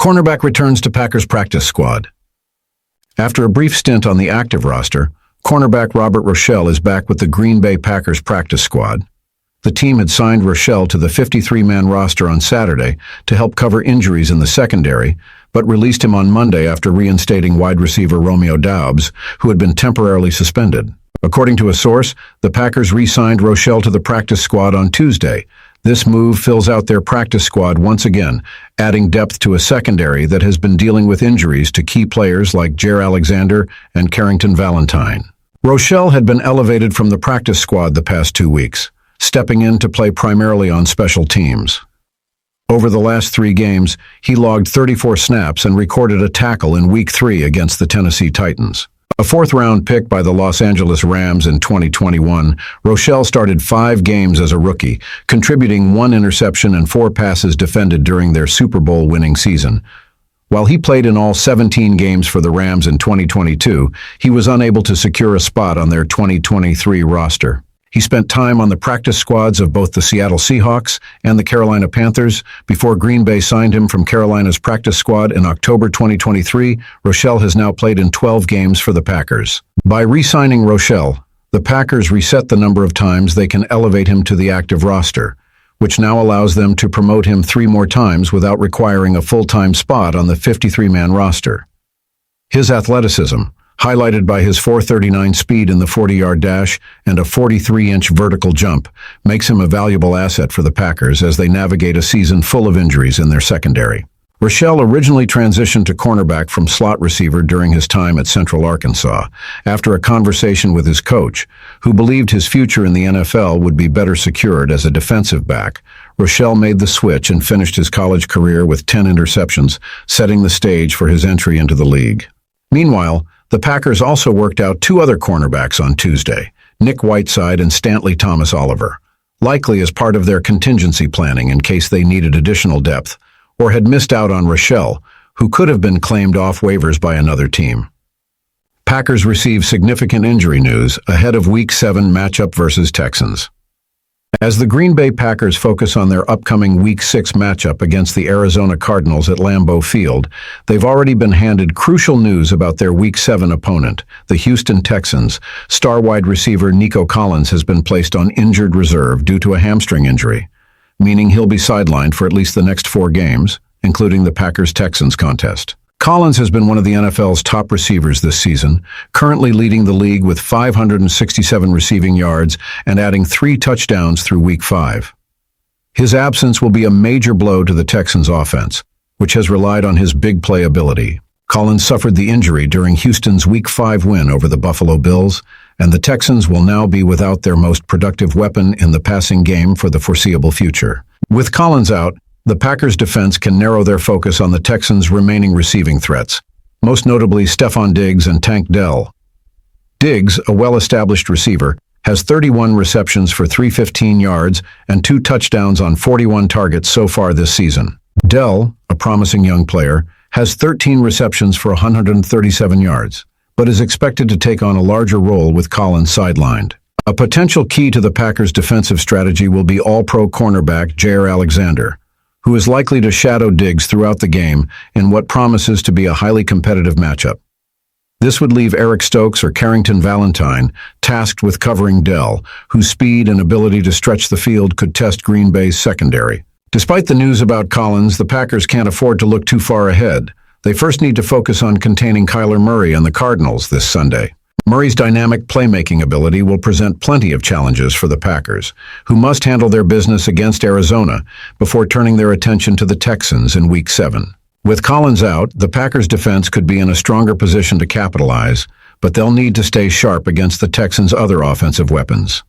Cornerback returns to Packers practice squad. After a brief stint on the active roster, cornerback Robert Rochell is back with the Green Bay Packers practice squad. The team had signed Rochell to the 53-man roster on Saturday to help cover injuries in the secondary, but released him on Monday after reinstating wide receiver Romeo Doubs, who had been temporarily suspended. According to a source, the Packers re-signed Rochell to the practice squad on Tuesday. This move fills out their practice squad once again, adding depth to a secondary that has been dealing with injuries to key players like Jaire Alexander and Carrington Valentine. Rochell had been elevated from the practice squad the past 2 weeks, stepping in to play primarily on special teams. Over the last 3 games, he logged 34 snaps and recorded a tackle in Week 3 against the Tennessee Titans. A 4th-round pick by the Los Angeles Rams in 2021, Rochell started 5 games as a rookie, contributing 1 interception and 4 passes defended during their Super Bowl-winning season. While he played in all 17 games for the Rams in 2022, he was unable to secure a spot on their 2023 roster. He spent time on the practice squads of both the Seattle Seahawks and the Carolina Panthers before Green Bay signed him from Carolina's practice squad in October 2023. Rochell has now played in 12 games for the Packers. By re-signing Rochell, the Packers reset the number of times they can elevate him to the active roster, which now allows them to promote him 3 more times without requiring a full-time spot on the 53-man roster. His athleticism, highlighted by his 4.39 speed in the 40-yard dash and a 43-inch vertical jump, makes him a valuable asset for the Packers as they navigate a season full of injuries in their secondary. Rochell originally transitioned to cornerback from slot receiver during his time at Central Arkansas, after a conversation with his coach, who believed his future in the NFL would be better secured as a defensive back. Rochell made the switch and finished his college career with 10 interceptions, setting the stage for his entry into the league. Meanwhile, the Packers also worked out 2 other cornerbacks on Tuesday, Nick Whiteside and Stanley Thomas Oliver, likely as part of their contingency planning in case they needed additional depth, or had missed out on Rochell, who could have been claimed off waivers by another team. Packers receive significant injury news ahead of Week 7 matchup versus Texans. As the Green Bay Packers focus on their upcoming Week 6 matchup against the Arizona Cardinals at Lambeau Field, they've already been handed crucial news about their Week 7 opponent, the Houston Texans. Star wide receiver Nico Collins has been placed on injured reserve due to a hamstring injury, meaning he'll be sidelined for at least the next 4 games, including the Packers-Texans contest. Collins has been one of the NFL's top receivers this season, currently leading the league with 567 receiving yards and adding 3 touchdowns through Week 5. His absence will be a major blow to the Texans' offense, which has relied on his big play ability. Collins suffered the injury during Houston's Week 5 win over the Buffalo Bills, and the Texans will now be without their most productive weapon in the passing game for the foreseeable future. With Collins out, the Packers' defense can narrow their focus on the Texans' remaining receiving threats, most notably Stefon Diggs and Tank Dell. Diggs, a well-established receiver, has 31 receptions for 315 yards and 2 touchdowns on 41 targets so far this season. Dell, a promising young player, has 13 receptions for 137 yards, but is expected to take on a larger role with Collins sidelined. A potential key to the Packers' defensive strategy will be all-pro cornerback Jaire Alexander, who is likely to shadow Diggs throughout the game in what promises to be a highly competitive matchup. This would leave Eric Stokes or Carrington Valentine tasked with covering Dell, whose speed and ability to stretch the field could test Green Bay's secondary. Despite the news about Collins, the Packers can't afford to look too far ahead. They first need to focus on containing Kyler Murray and the Cardinals this Sunday. Murray's dynamic playmaking ability will present plenty of challenges for the Packers, who must handle their business against Arizona before turning their attention to the Texans in Week 7. With Collins out, the Packers' defense could be in a stronger position to capitalize, but they'll need to stay sharp against the Texans' other offensive weapons.